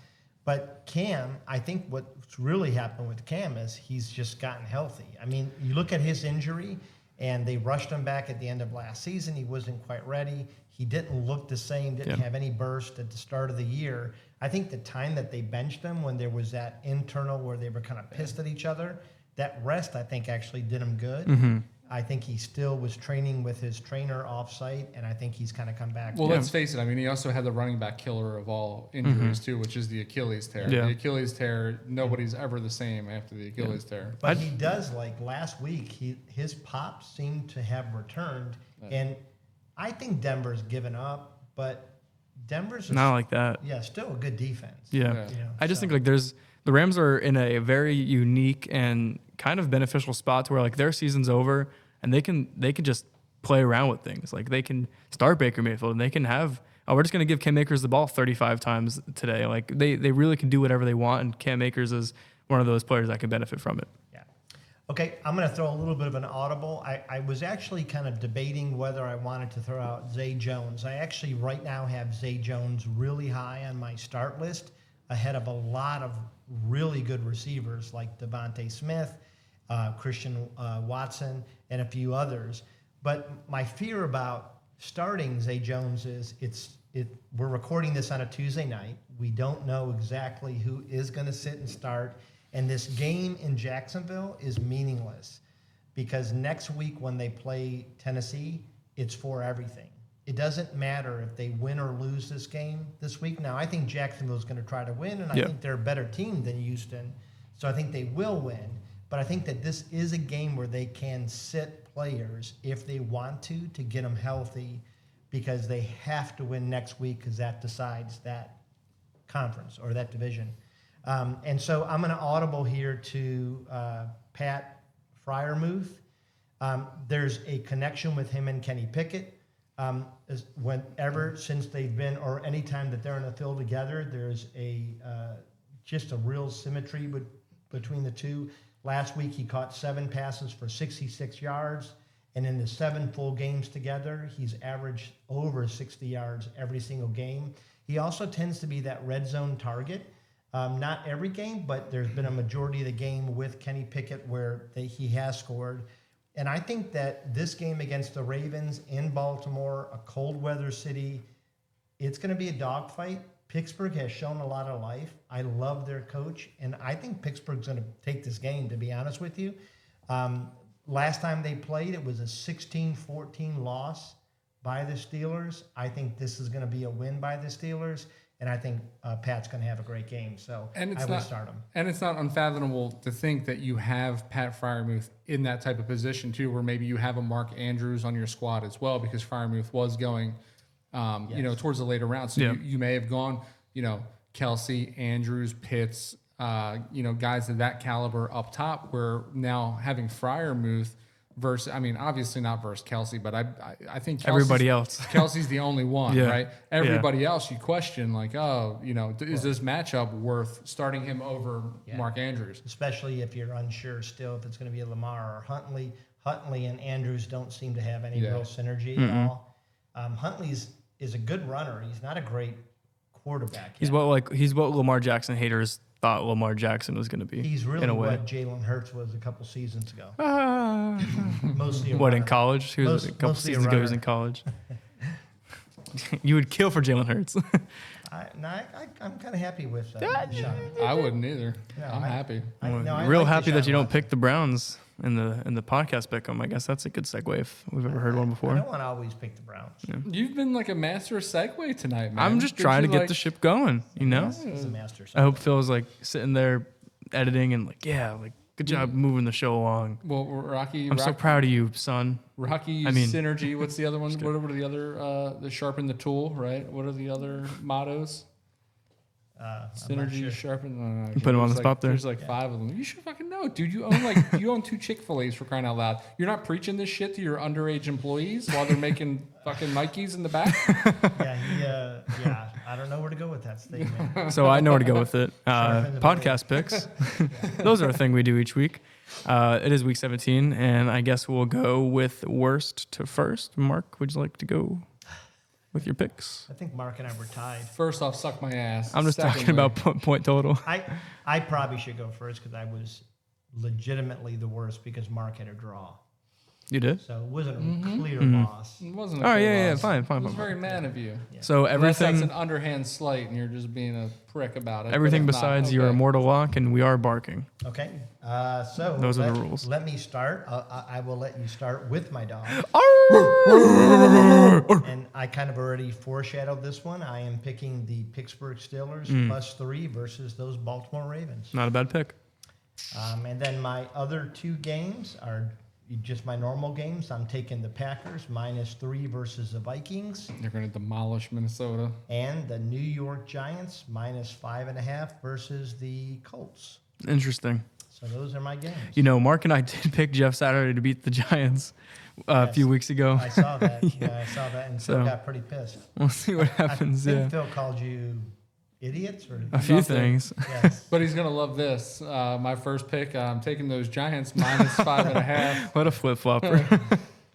But Cam, I think what's really happened with Cam is he's just gotten healthy. I mean, you look at his injury, and they rushed him back at the end of last season. He wasn't quite ready. He didn't look the same, didn't have any burst at the start of the year. I think the time that they benched him when there was that internal where they were kind of pissed at each other, that rest, I think, actually did him good. Mm-hmm. I think he still was training with his trainer off-site, and I think he's kind of come back. Well, let's face it. I mean, he also had the running back killer of all injuries, too, which is the Achilles tear. Yeah. The Achilles tear, nobody's ever the same after the Achilles tear. But he does, like last week, his pops seemed to have returned, and I think Denver's given up, but Denver's not like that. Yeah, still a good defense. Yeah. I just think like the Rams are in a very unique and kind of beneficial spot to where like their season's over and they can just play around with things. Like they can start Baker Mayfield and they can have, we're just going to give Cam Akers the ball 35 times today. Like they really can do whatever they want, and Cam Akers is one of those players that can benefit from it. Yeah. Okay, I'm going to throw a little bit of an audible. I was actually kind of debating whether I wanted to throw out Zay Jones. I actually right now have Zay Jones really high on my start list, ahead of a lot of really good receivers like Devontae Smith, Christian Watson, and a few others. But my fear about starting Zay Jones is we're recording this on a Tuesday night. We don't know exactly who is going to sit and start. And this game in Jacksonville is meaningless because next week when they play Tennessee, it's for everything. It doesn't matter if they win or lose this game this week. Now, I think Jacksonville is going to try to win, and I think they're a better team than Houston. So I think they will win. But I think that this is a game where they can sit players if they want to get them healthy, because they have to win next week because that decides that conference or that division. And so I'm going to audible here to Pat Freiermuth. There's a connection with him and Kenny Pickett. Whenever since they've been, or any time that they're in the field together, there's just a real symmetry between the two. Last week he caught 7 passes for 66 yards, and in the 7 full games together, he's averaged over 60 yards every single game. He also tends to be that red zone target. Not every game, but there's been a majority of the game with Kenny Pickett where he has scored. And I think that this game against the Ravens in Baltimore, a cold weather city, it's going to be a dogfight. Pittsburgh has shown a lot of life. I love their coach, and I think Pittsburgh's going to take this game, to be honest with you. Last time they played, it was a 16-14 loss by the Steelers. I think this is going to be a win by the Steelers, and I think Pat's going to have a great game, so I will start him. And it's not unfathomable to think that you have Pat Freiermuth in that type of position, too, where maybe you have a Mark Andrews on your squad as well, because Freiermuth was going towards the later rounds. So you may have gone Kelsey, Andrews, Pitts, guys of that caliber up top. We're now having Freiermuth versus, obviously not versus Kelsey, but I think Everybody else. Kelsey's the only one, Yeah. right? Everybody else you question, like, is this matchup worth starting him over Mark Andrews? Especially if you're unsure still if it's going to be Lamar or Huntley. Huntley and Andrews don't seem to have any real synergy at all. Huntley is a good runner. He's not a great quarterback. He's what Lamar Jackson haters thought Lamar Jackson was going to be. He's really in a way. what Jalen Hurts was a couple seasons ago. Mostly a What, in runner. college? He was a couple Mostly a seasons ago. He was runner. in college. You would kill for Jalen Hurts. I'm kind of happy with that. I wouldn't either. No, I'm happy. I Real like happy that Deshaun you don't Watson. pick the Browns in the podcast pick 'em. I guess that's a good segue if we've ever heard one I before. don't want to always pick the Browns. You've been like a master of segue tonight, man. I'm just trying to get the ship going, you know? He's a master. I hope Phil's like sitting there editing and like, yeah, like good job moving the show along. Well, Rocky, I'm so proud of you, son. Rocky Synergy. What's the other one? What are the other? The sharpen the tool, right? What are the other mottos? Synergy, sharpen. Put him on the spot there. There's like 5 of them. You should fucking know, dude. You own 2 Chick-fil-A's for crying out loud. You're not preaching this shit to your underage employees while they're making fucking Nikes in the back. I don't know where to go with that statement. So I know where to go with it. Sharpen the Podcast picks. Those are a thing we do each week. It is week 17, and I guess we'll go with worst to first. Mark, would you like to go with your picks? I think Mark and I were tied. First off, suck my ass. I'm just talking about point total. I probably should go first because I was legitimately the worst because Mark had a draw. You did? So it wasn't a clear loss. It wasn't. Oh, yeah, fine. I was very mad of you. So Unless that's everything, an underhand slight, and you're just being a prick about it. everything But if not, besides your okay. immortal lock, and we are barking. Okay. So Those are the rules. Let me start. I will let you start with my dog. And I kind of already foreshadowed this one. I am picking the Pittsburgh Steelers +3 versus those Baltimore Ravens. Not a bad pick. And then my other 2 games are just my normal games. I'm taking the Packers -3 versus the Vikings, They're going to demolish Minnesota. and the New York Giants -5.5 versus the Colts. Interesting. So those are my games. You know, Mark and I did pick Jeff Saturday to beat the Giants a few weeks ago. I saw that. I saw that, and Phil So- got pretty pissed. We'll see what happens. I think Yeah, Phil called you idiots, or a few Nothing. things. yes. But he's going to love this. My first pick, I'm taking those Giants -5.5. What a flip flopper.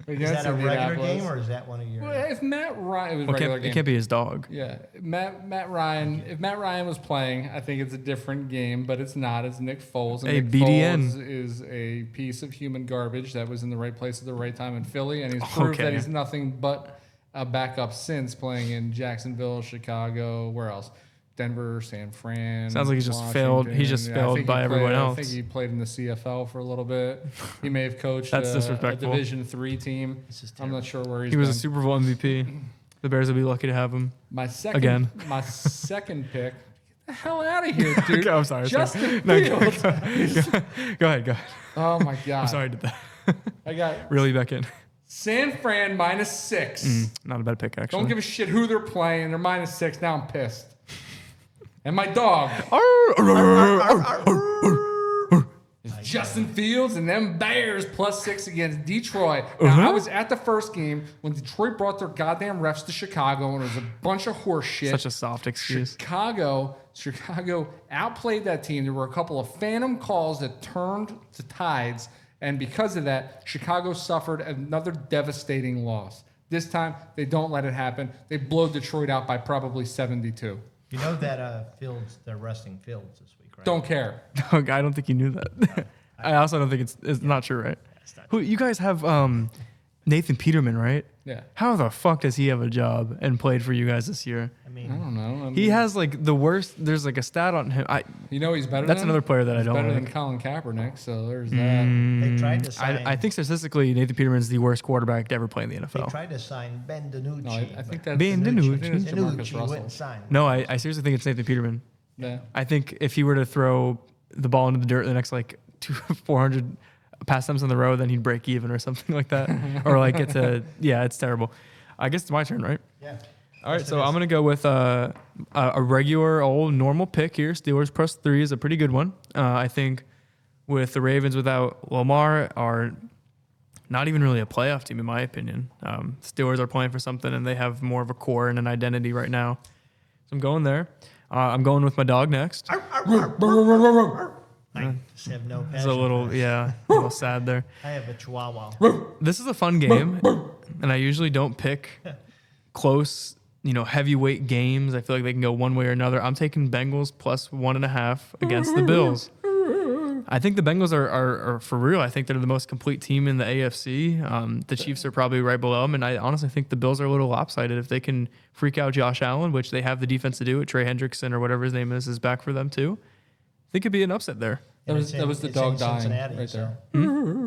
Is that a regular game or is that one of your? Well, if Matt Ryan, it was a Well, regular it game. can't be his dog. Yeah, Matt Ryan. If Matt Ryan was playing, I think it's a different game, but it's not. It's Nick Foles. And Hey, Nick BDN. Foles is a piece of human garbage that was in the right place at the right time in Philly, and he's proved that Okay. he's nothing but a backup since playing in Jacksonville, Chicago, where else? Denver, San Fran. Sounds like he's just failed. He's just I failed think by he everyone played- else. I think he played in the CFL for a little bit. He may have coached That's a disrespectful. Division III team. I'm not sure where he's He was a been. Super Bowl MVP. The Bears would be lucky to have him. My second, Again. my second pick. Get the hell out of here, dude! Okay, I'm sorry. Justin No, Fields. Go ahead. Oh my god! I'm sorry I did that. I got Really back in. San Fran -6. Not a bad pick, actually. Don't give a shit who they're playing. They're -6. Now I'm pissed. And my dog is Justin Fields and them Bears +6 against Detroit. Now, I was at the first game when Detroit brought their goddamn refs to Chicago, and it was a bunch of horse shit. Such a soft excuse. Chicago outplayed that team. There were a couple of phantom calls that turned to tides, and because of that, Chicago suffered another devastating loss. This time, they don't let it happen. They blow Detroit out by probably 72. You know that Fields, they're resting Fields this week, right? Don't care. I don't think you knew that. I also don't think it's not true, right? Who you guys have Nathan Peterman, right? Yeah. How the fuck does he have a job and played for you guys this year? I mean, I don't know. He has like the worst. There's like a stat on him. You know he's better That's than? another player that I He's don't better like. than Colin Kaepernick, so there's that. they tried to sign. I think statistically Nathan Peterman's the worst quarterback to ever play in the they NFL. tried to sign Ben DiNucci. No, I think that's Ben DiNucci. I think that's Jamarcus DiNucci Russell. wouldn't sign. No, I seriously think it's Nathan Peterman. Yeah. I think if he were to throw the ball into the dirt the next like 400 pass attempts in the row, then he'd break even or something like that, or like it's terrible. I guess it's my turn, right? Yeah. All right, Yes, so it I'm is. going to go with a regular old normal pick here. Steelers +3 is a pretty good one. I think with the Ravens without Lamar are not even really a playoff team, in my opinion. Steelers are playing for something, and they have more of a core and an identity right now. So I'm going there. I'm going with my dog next. I just have no passion. It's a little, for this. a little sad there. I have a chihuahua. This is a fun game, and I usually don't pick close, heavyweight games. I feel like they can go one way or another. I'm taking Bengals +1.5 against the Bills. I think the Bengals are for real. I think they're the most complete team in the AFC. The Chiefs are probably right below them, and I honestly think the Bills are a little lopsided. If they can freak out Josh Allen, which they have the defense to do it, Trey Hendrickson or whatever his name is back for them too. I think it'd be an upset there. That was the it's dog in dying Cincinnati, right so- there.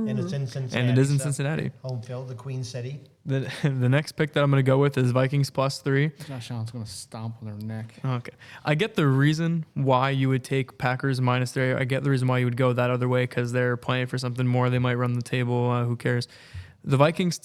And it's in Cincinnati. And it is in so Cincinnati. Home field, the Queen City. The next pick that I'm going to go with is Vikings +3. Josh Allen's going to stomp on their neck. Okay. I get the reason why you would take Packers -3. I get the reason why you would go that other way because they're playing for something more. They might run the table. Who cares? The Vikings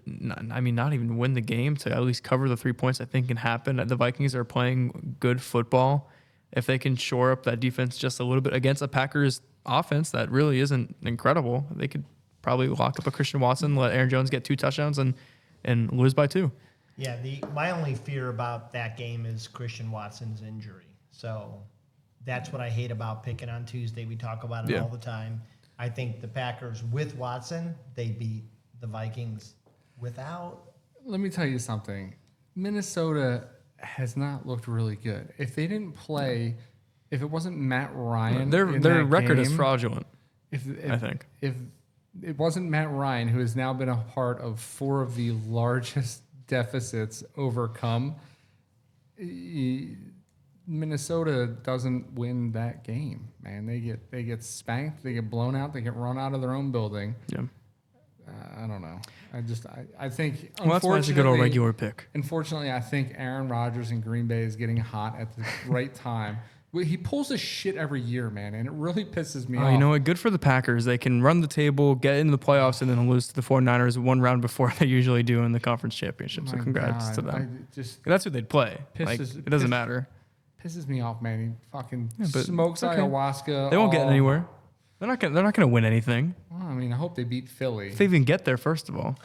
not even win the game, to at least cover the 3 points, I think can happen. The Vikings are playing good football. If they can shore up that defense just a little bit against a Packers offense that really isn't incredible, they could probably lock up a Christian Watson, let Aaron Jones get 2 touchdowns and lose by 2. Yeah, my only fear about that game is Christian Watson's injury. So that's what I hate about picking on Tuesday. We talk about it all the time. I think the Packers with Watson, they beat the Vikings without. Let me tell you something. Minnesota has not looked really good. If they didn't play, if it wasn't Matt Ryan, Their in that record is game, fraudulent. If I think. if it wasn't Matt Ryan, who has now been a part of 4 of the largest deficits overcome, Minnesota doesn't win that game. Man, they get spanked, they get blown out, they get run out of their own building. Yeah. I don't know. I think Well, that's why it's a good old regular pick. Unfortunately, I think Aaron Rodgers in Green Bay is getting hot at the right time. He pulls this shit every year, man, and it really pisses me off. You know what? Good for the Packers. They can run the table, get into the playoffs, and then lose to the 49ers one round before they usually do in the conference championship. So My congrats God, to them. Just That's who they'd play. It doesn't matter. pisses me off, man. He fucking but smokes it's okay. ayahuasca. They won't get all- anywhere. They're not gonna win anything. Well, I mean, I hope they beat Philly. If they even get there, first of all,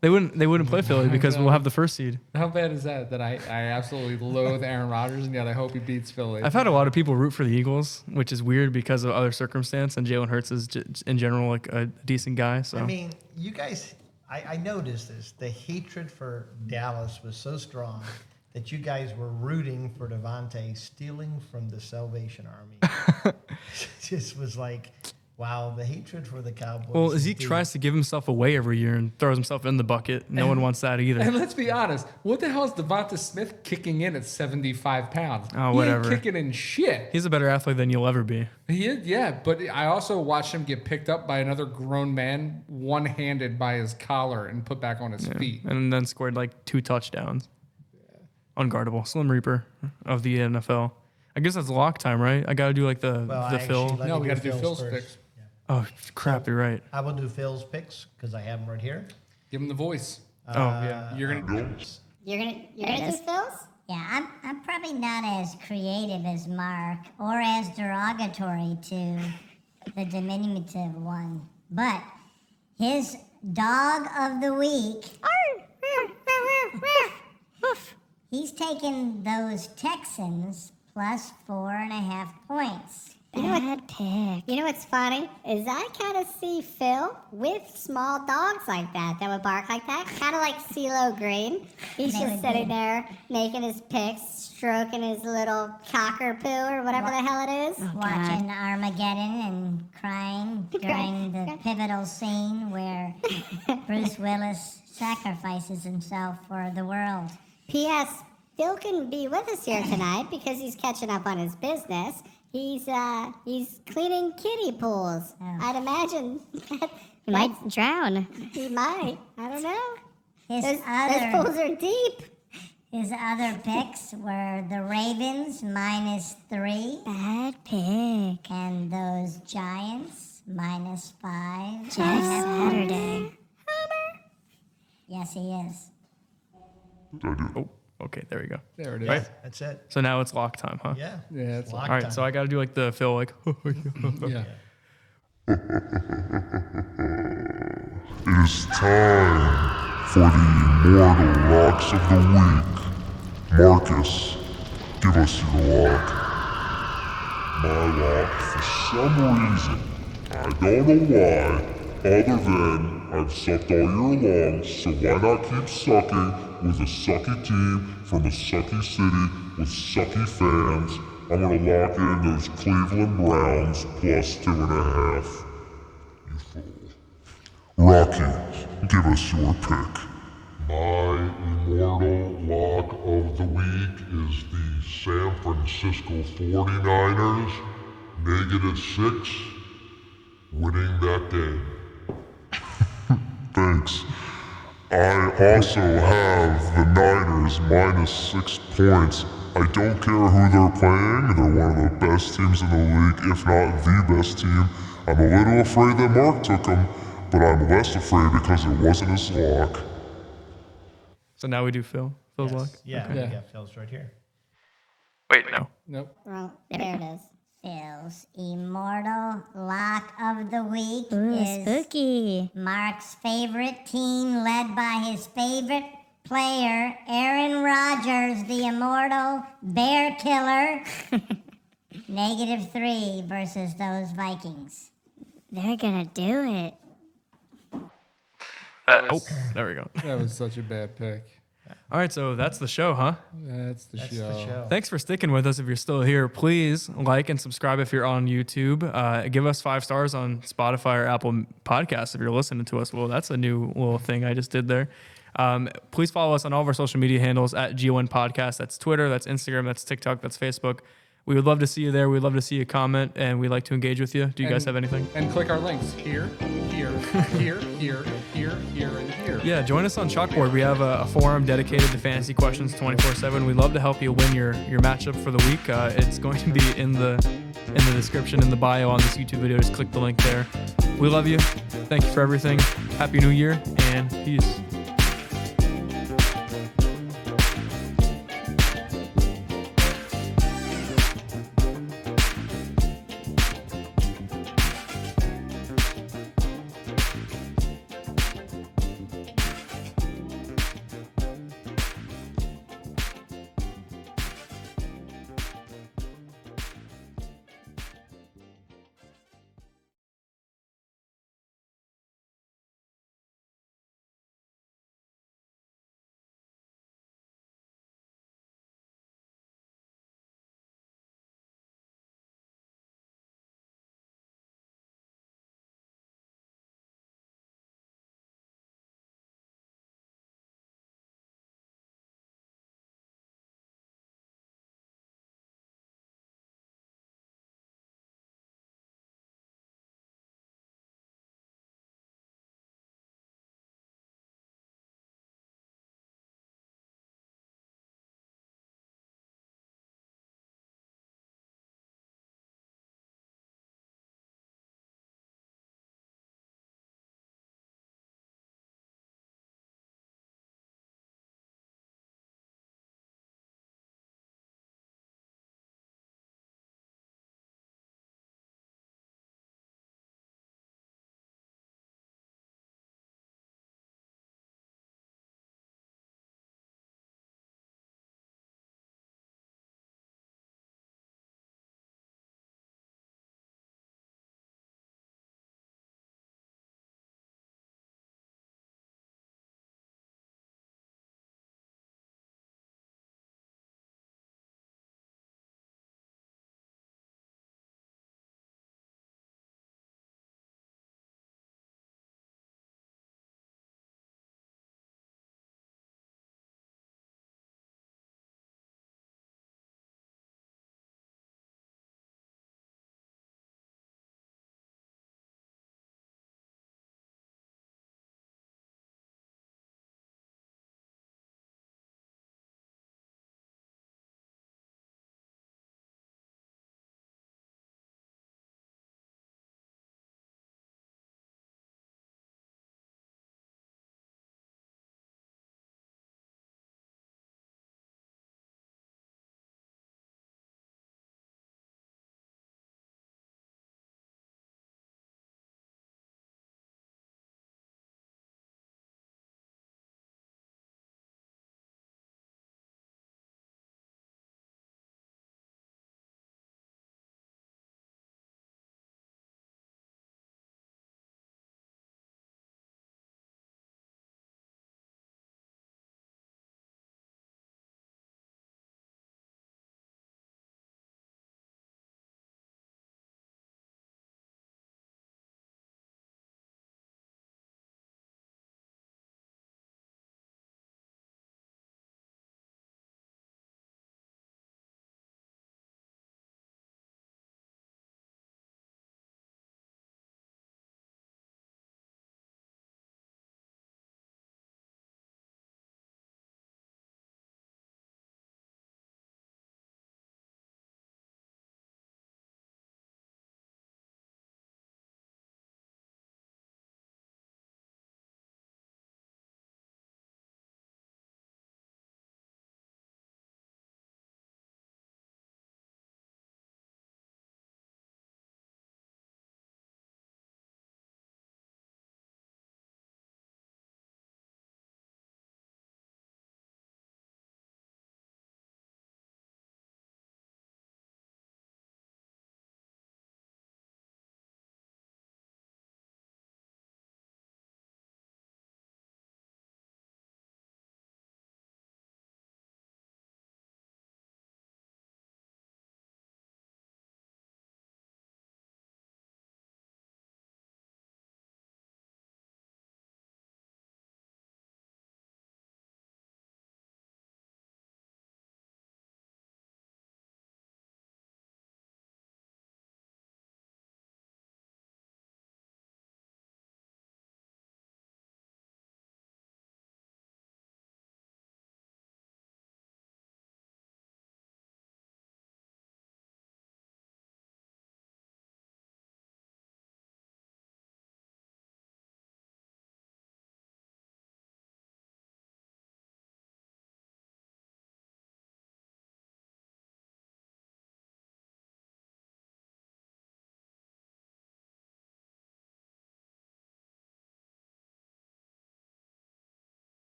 they wouldn't play Philly because we'll have the first seed. How bad is that? That I absolutely loathe Aaron Rodgers, and yet I hope he beats Philly. I've had a lot of people root for the Eagles, which is weird because of other circumstance, and Jalen Hurts is in general like a decent guy. So I mean, you guys, I noticed this. The hatred for Dallas was so strong that you guys were rooting for Devontae stealing from the Salvation Army. It just was like, wow, the hatred for the Cowboys. well, is Zeke deep. tries to give himself away every year and throws himself in the bucket. No one wants that either. And let's be honest, what the hell is Devonta Smith kicking in at 75 pounds? Oh, He whatever. ain't kicking in shit. He's a better athlete than you'll ever be. He is, yeah, but I also watched him get picked up by another grown man, one-handed by his collar, and put back on his feet. And then scored like 2 touchdowns. Unguardable. Slim Reaper of the NFL. I guess that's lock time, right? I got to do like the Phil. let No, me we got to do Phil's Phil's first. picks. Yeah. Oh, crap, you're right. I will do Phil's picks because I have them right here. Give him the voice. Yeah. You're gonna. You're gonna do Phil's? Yeah, I'm probably not as creative as Mark or as derogatory to the diminutive one, but his dog of the week. He's taken those Texans plus 4.5 points. Bad pick. You know what's funny is I kind of see Phil with small dogs like that would bark like that, kind of like CeeLo Green. He's They just would sitting be. there making his picks, stroking his little cocker poo or whatever the hell it is. Watching Armageddon and crying during the pivotal scene where Bruce Willis sacrifices himself for the world. P.S. Phil couldn't be with us here tonight because he's catching up on his business. He's cleaning kiddie pools. Oh. I'd imagine that You might drown. he might. I don't know. His Those other pools are deep. His other picks were the Ravens -3 Bad pick. and those Giants -5. Jeff Saturday. Yes, he is. Okay, there we go. There it is. Right? That's it. So now it's lock time, huh? Yeah. Yeah, it's lock All right, time. so I got to do like the Phil, like, Yeah. It is time for the immortal locks of the week. Marcus, give us your lock. My lock, for some reason, I don't know why, other than I've sucked all year long, so why not keep sucking with a sucky team from a sucky city with sucky fans? I'm gonna lock in those Cleveland Browns plus 2.5. You fool. Rocky, give us your pick. My immortal lock of the week is the San Francisco 49ers, -6, winning that game. Thanks. I also have the Niners -6 points. I don't care who they're playing. They're one of the best teams in the league, if not the best team. I'm a little afraid that Mark took them, but I'm less afraid because it wasn't his lock. so now we do Phil's lock. Yeah, Okay. yeah, Phil's right here. Wait, no. Nope. Wrong. There it is. Phil's immortal lock of the week Ooh, is spooky. Mark's favorite team, led by his favorite player, Aaron Rodgers, the immortal bear killer. -3 versus those Vikings. They're gonna do it. There we go. That was such a bad pick. All right, so that's the show, huh? That's the That's show. the show. Thanks for sticking with us. If you're still here, please like and subscribe if you're on YouTube. Give us 5 stars on Spotify or Apple Podcasts if you're listening to us. Well, that's a new little thing I just did there. Please follow us on all of our social media handles at GON Podcast. That's Twitter, that's Instagram, that's TikTok, that's Facebook. We would love to see you there. We'd love to see you comment, and we'd like to engage with you. Do you guys have anything? And click our links here, here, here, here, here, here, and here. Yeah, join us on Chalkboard. We have a forum dedicated to fantasy questions 24/7. We'd love to help you win your matchup for the week. It's going to be in the description, in the bio on this YouTube video. Just click the link there. We love you. Thank you for everything. Happy New Year, and peace.